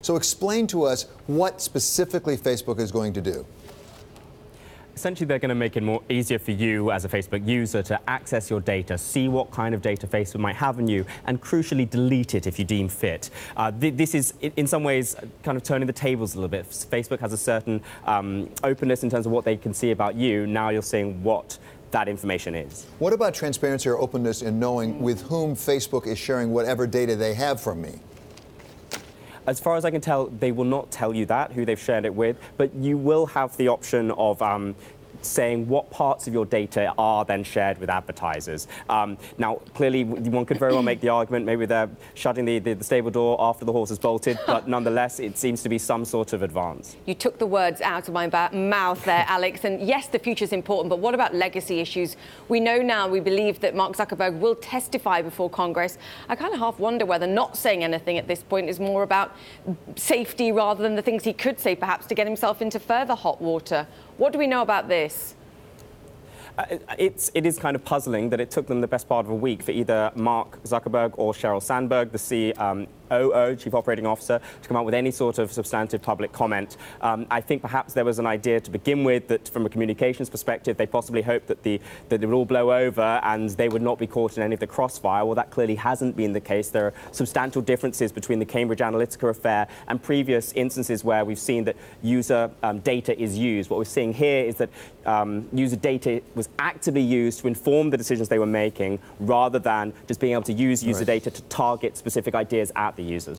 So explain to us what specifically Facebook is going to do. Essentially, they're going to make it more easier for you as a Facebook user to access your data, see what kind of data Facebook might have on you, and crucially delete it if you deem fit. This is, in some ways, kind of turning the tables a little bit. Facebook has a certain openness in terms of what they can see about you. Now you're seeing what that information is. What about transparency or openness in knowing with whom Facebook is sharing whatever data they have from me? As far as I can tell, they will not tell you that, who they've shared it with, but you will have the option of saying what parts of your data are then shared with advertisers. Now, clearly, one could very well make the argument maybe they're shutting the stable door after the horse has bolted, but nonetheless, it seems to be some sort of advance. You took the words out of my mouth there, Alex, and yes, the future is important, but what about legacy issues? We know now, we believe that Mark Zuckerberg will testify before Congress. I kind of half wonder whether not saying anything at this point is more about safety rather than the things he could say, perhaps, to get himself into further hot water. What do we know about this? It is kind of puzzling that it took them the best part of a week for either Mark Zuckerberg or Sheryl Sandberg, the COO, Chief Operating Officer, to come up with any sort of substantive public comment. I think perhaps there was an idea to begin with that from a communications perspective, they possibly hoped that it would all blow over and they would not be caught in any of the crossfire. Well, that clearly hasn't been the case. There are substantial differences between the Cambridge Analytica affair and previous instances where we've seen that user data is used. What we're seeing here is that user data was actively used to inform the decisions they were making rather than just being able to use user data to target specific ideas at the users.